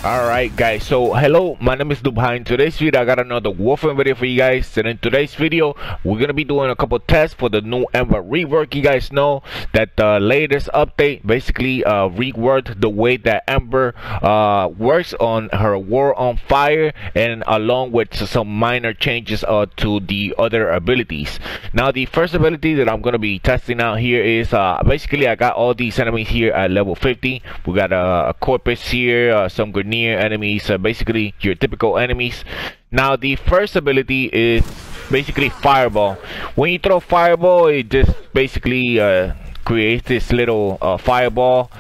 Alright guys, so hello, my name is NOOB. In today's video I got another Warframe video for you guys, and in today's video we're gonna be doing a couple tests for the new Ember rework. You guys know that the latest update basically reworked the way that Ember works on her War on Fire, and along with some minor changes to the other abilities. Now the first ability that I'm gonna be testing out here is basically I got all these enemies here at level 50. We got a corpus here, some grenadier enemies, basically your typical enemies. Now the first ability is basically fireball. When you throw fireball, it just basically creates this little fireball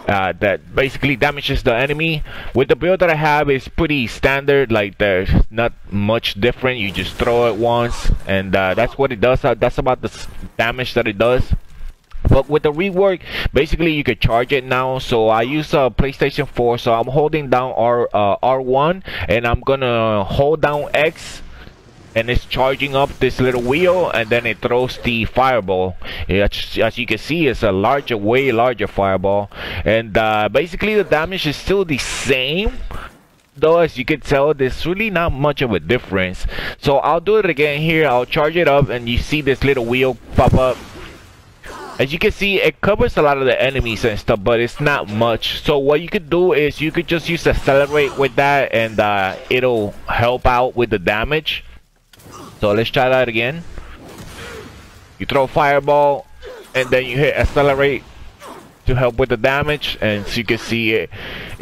that basically damages the enemy. With the build that I have, is pretty standard, like there's not much different. You just throw it once and that's what it does. That's about the damage that it does. But with the rework, basically you could charge it now. So I use PlayStation 4, so I'm holding down R1, and I'm gonna hold down X, and it's charging up this little wheel, and then it throws the fireball. As you can see, it's a larger, way larger fireball, and basically the damage is still the same. Though, as you can tell, there's really not much of a difference. So I'll do it again here. I'll charge it up, and you see this little wheel pop up. As you can see, it covers a lot of the enemies and stuff, but it's not much. So what you could do is you could just use accelerate with that, and it'll help out with the damage. So let's try that again. You throw fireball, and then you hit accelerate to help with the damage, and so you can see it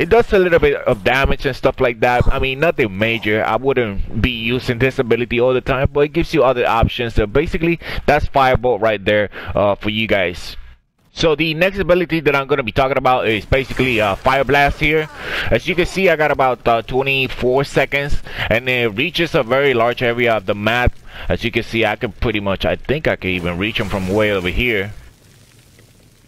does a little bit of damage and stuff like that. I mean, nothing major. I wouldn't be using this ability all the time, but it gives you other options. So basically that's fireball right there for you guys. So the next ability that I'm going to be talking about is basically Fire Blast here. As you can see, I got about 24 seconds, and it reaches a very large area of the map. As you can see, I can pretty much, I think I can even reach them from way over here.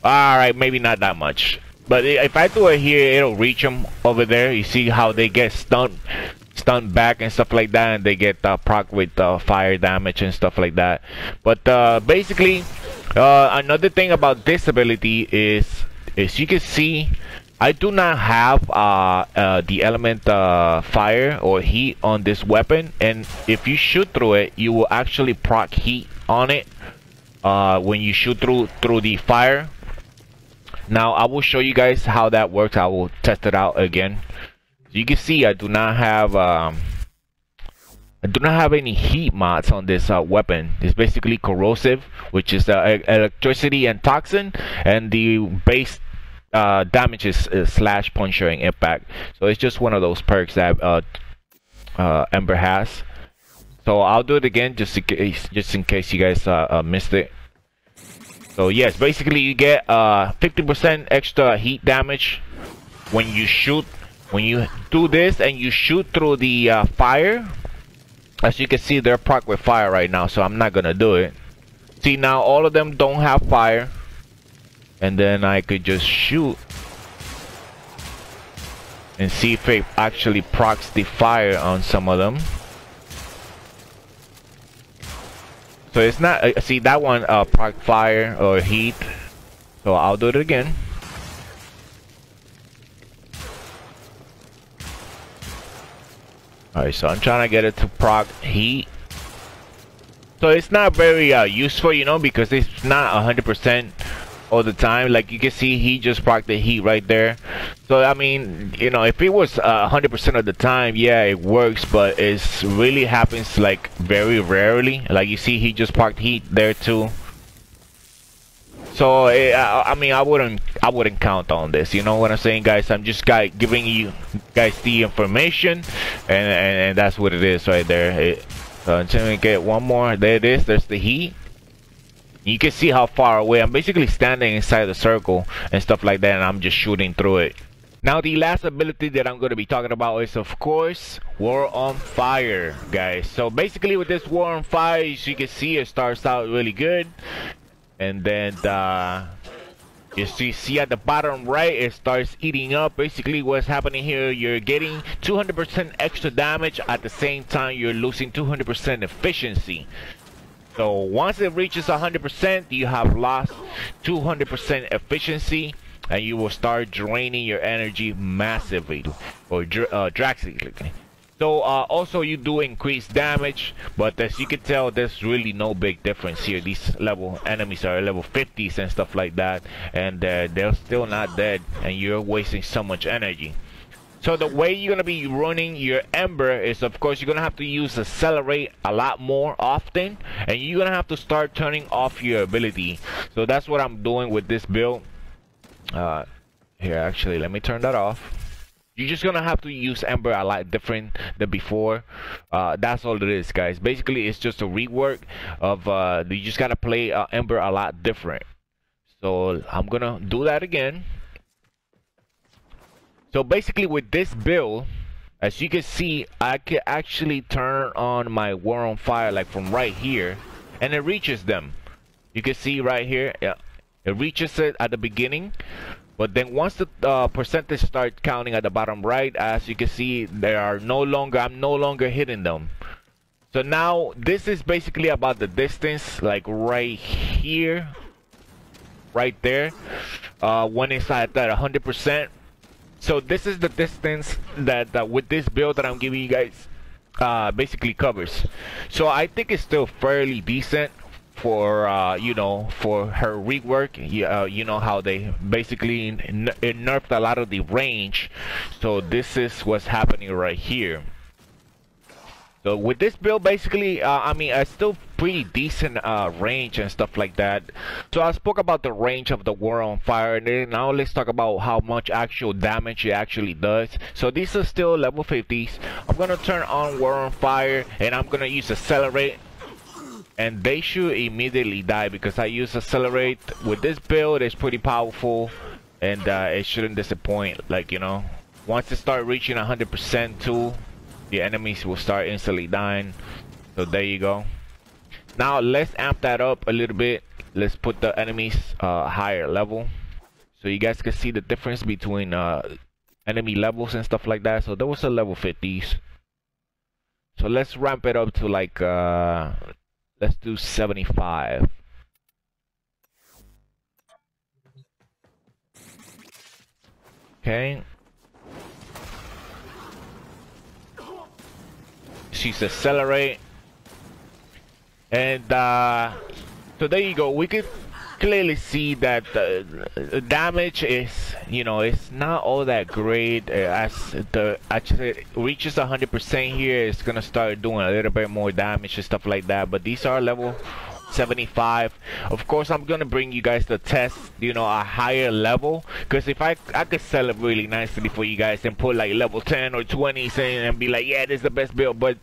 Alright, maybe not that much, but if I do it here, it'll reach them over there. You see how they get stunned back and stuff like that, and they get proc with fire damage and stuff like that. But basically, another thing about this ability is you can see I do not have the element fire or heat on this weapon, and if you shoot through it, you will actually proc heat on it when you shoot through the fire. Now I will show you guys how that works. I will test it out again. You can see I do not have any heat mods on this weapon. It's basically corrosive, which is electricity and toxin, and the base damage is slash puncture and impact. So it's just one of those perks that Ember has. So I'll do it again just in case you guys missed it. So yes, basically you get 50% extra heat damage when you shoot. When you do this and you shoot through the fire. As you can see, they're proc with fire right now, so I'm not gonna do it. See, now all of them don't have fire, and then I could just shoot and see if it actually procs the fire on some of them. So it's not, see that one proc fire or heat. So I'll do it again. Alright, so I'm trying to get it to proc heat. So it's not very useful, you know, because it's not 100% all the time. Like you can see, he just proc the heat right there. So I mean, you know, if it was 100% of the time, yeah, it works, but it really happens like very rarely. Like you see, he just proc heat there too. So I mean, I wouldn't count on this. You know what I'm saying, guys? I'm just giving you guys the information, and that's what it is right there. So until we get one more, there it is. There's the heat. You can see how far away I'm basically standing inside the circle and stuff like that, and I'm just shooting through it. Now the last ability that I'm going to be talking about is, of course, War on Fire, guys. So basically with this War on Fire, as you can see, it starts out really good, and then you see at the bottom right, it starts eating up. Basically what's happening here, you're getting 200% extra damage, at the same time you're losing 200% efficiency. So once it reaches 100%, you have lost 200% efficiency. and you will start draining your energy massively or drastically. So also you do increase damage, but as you can tell, there's really no big difference here. These level enemies are level 50s and stuff like that, and they're still not dead, and you're wasting so much energy. So the way you're gonna be running your Ember is, of course, you're gonna have to use Accelerate a lot more often, and you're gonna have to start turning off your ability. So that's what I'm doing with this build. Here, actually, let me turn that off. You're just gonna have to use Ember a lot different than before. That's all it is, guys. Basically, it's just a rework of you just gotta play Ember a lot different. So I'm gonna do that again. So basically, with this build, as you can see, I can actually turn on my War on Fire like from right here, and it reaches them. You can see right here, yeah, it reaches it at the beginning. But then once the percentage starts counting at the bottom right, as you can see, I'm no longer hitting them. So now this is basically about the distance, like right here, right there, when it's at that 100%. So this is the distance that with this build that I'm giving you guys basically covers. So I think it's still fairly decent for you know, for her rework. You know how they basically it nerfed a lot of the range, so this is what's happening right here. So with this build, basically, I mean, it's still pretty decent range and stuff like that. So I spoke about the range of the War on Fire, and then now let's talk about how much actual damage it actually does. So these are still level 50s. I'm gonna turn on War on Fire, and I'm gonna use Accelerate. And they should immediately die because I use Accelerate with this build. It's pretty powerful, and it shouldn't disappoint. Like, you know, once it start reaching 100% too, the enemies will start instantly dying. So there you go. Now let's amp that up a little bit. Let's put the enemies higher level, so you guys can see the difference between enemy levels and stuff like that. So there was a level 50s. So let's ramp it up to like let's do 75. Okay. She's Accelerate. And so there you go. We could clearly see that the damage is, you know, it's not all that great. As the actually reaches 100% here, it's gonna start doing a little bit more damage and stuff like that. But these are level 75. Of course, I'm gonna bring you guys to test, you know, a higher level, because if I could sell it really nicely for you guys and put like level 10 or 20 and be like, yeah, this is the best build. But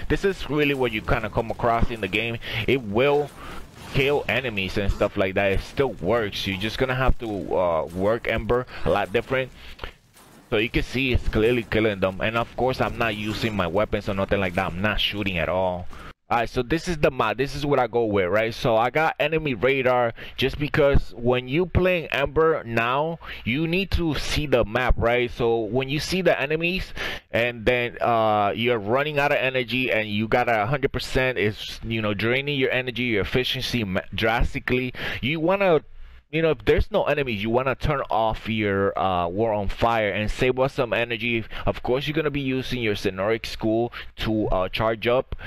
this is really what you kind of come across in the game. It will kill enemies and stuff like that. It still works. You're just gonna have to work Ember a lot different. So you can see it's clearly killing them. And of course, I'm not using my weapons or nothing like that. I'm not shooting at all. Alright, so this is the mod. This is what I go with, right? So I got enemy radar just because when you playing Ember now, you need to see the map, right? So when you see the enemies and then you're running out of energy and you got 100%, is, you know, draining your energy, your efficiency drastically. You want to, you know, if there's no enemies, you want to turn off your War on Fire and save us some energy. Of course, you're going to be using your Sonoric School to charge up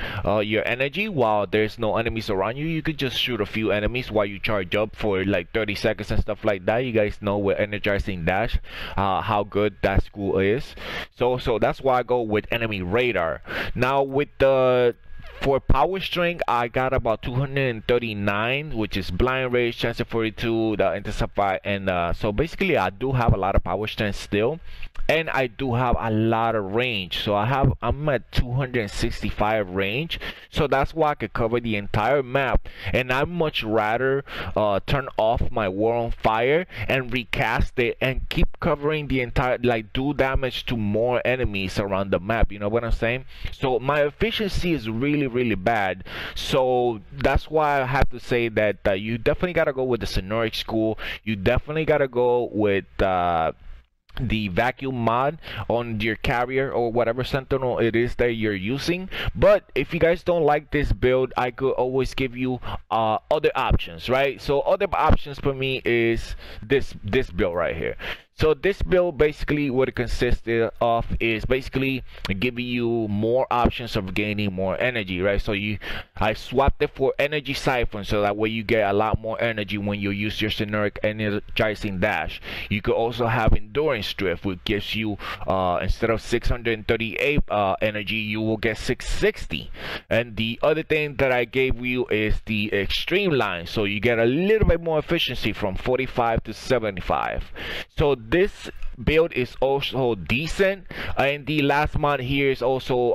your energy while there's no enemies around you. You could just shoot a few enemies while you charge up for like 30 seconds and stuff like that. You guys know with Energizing Dash how good that school is. So that's why I go with enemy radar. Now with the for power strength, I got about 239, which is blind rage, chance of 42, the intensify, and so basically I do have a lot of power strength still, and I do have a lot of range. So I'm at 265 range, so that's why I could cover the entire map. And I'd much rather turn off my War on Fire and recast it and keep covering the entire, like, do damage to more enemies around the map. You know what I'm saying? So my efficiency is really bad. So that's why I have to say that you definitely gotta go with the Sonoric School. You definitely gotta go with the vacuum mod on your carrier or whatever sentinel it is that you're using. But if you guys don't like this build, I could always give you other options, right? So other options for me is this build right here. So this build, basically what it consists of is basically giving you more options of gaining more energy, right? So I swapped it for energy siphon, so that way you get a lot more energy when you use your generic energizing dash. You could also have endurance drift, which gives you instead of 638 energy, you will get 660. And the other thing that I gave you is the extreme line, so you get a little bit more efficiency from 45 to 75. So this build is also decent, and the last mod here is also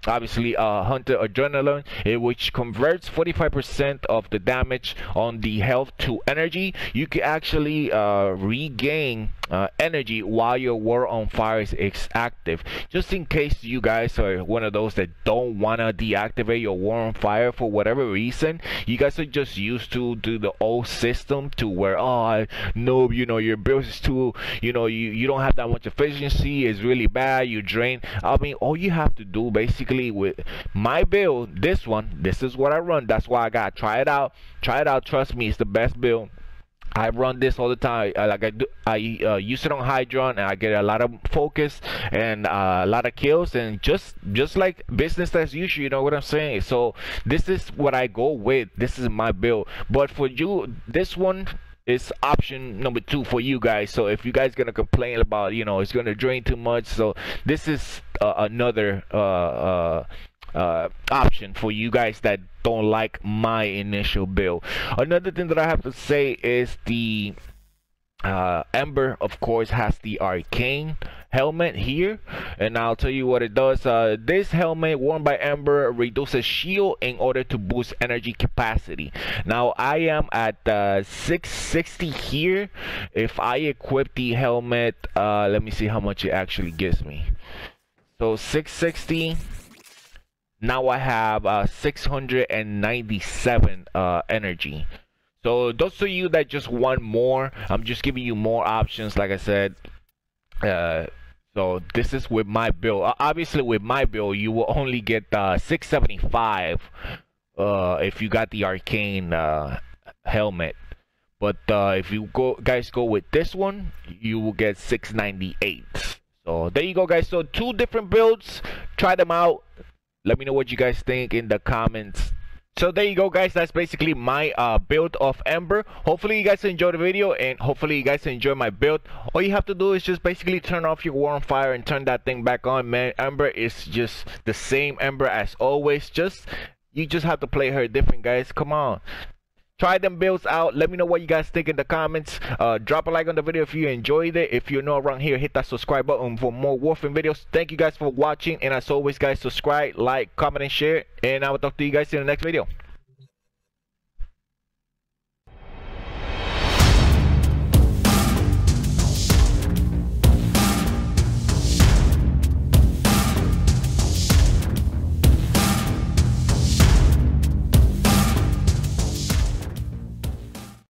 obviously Hunter Adrenaline, which converts 45% of the damage on the health to energy. You can actually regain energy while your War on Fire is active, just in case you guys are one of those that don't want to deactivate your War on Fire for whatever reason. You guys are just used to do the old system to where, oh no, you know, your build is too, you know, you don't have that much efficiency, it's really bad, you drain. I mean, all you have to do basically with my build, this is what I run. That's why I got try it out, trust me, it's the best build. I run this all the time. I use it on Hydra, and I get a lot of focus and a lot of kills, and just like business as usual, you know what I'm saying? So this is what I go with. This is my build. But for you, this one is option number 2 for you guys. So if you guys gonna complain about, you know, it's gonna drain too much, so this is another option for you guys that don't like my initial build. Another thing that I have to say is the Ember, of course, has the Arcane Helmet here, and I'll tell you what it does. This helmet worn by Ember reduces shield in order to boost energy capacity. Now I am at 660 here. If I equip the helmet, let me see how much it actually gives me. So 660. Now I have 697 energy. So those of you that just want more, I'm just giving you more options, like I said. So this is with my build. Obviously with my build, you will only get 675 if you got the Arcane helmet. But if you guys go with this one, you will get 698. So there you go, guys. So 2 different builds. Try them out. Let me know what you guys think in the comments. So there you go, guys. That's basically my build of Ember. Hopefully you guys enjoyed the video, and hopefully you guys enjoy my build. All you have to do is just basically turn off your War on Fire and turn that thing back on, man. Ember is just the same Ember as always. You just have to play her different, guys. Come on. Try them builds out. Let me know what you guys think in the comments. Drop a like on the video if you enjoyed it. If you're new around here, hit that subscribe button for more Warframe videos. Thank you guys for watching, and as always, guys, subscribe, like, comment, and share, and I will talk to you guys in the next video.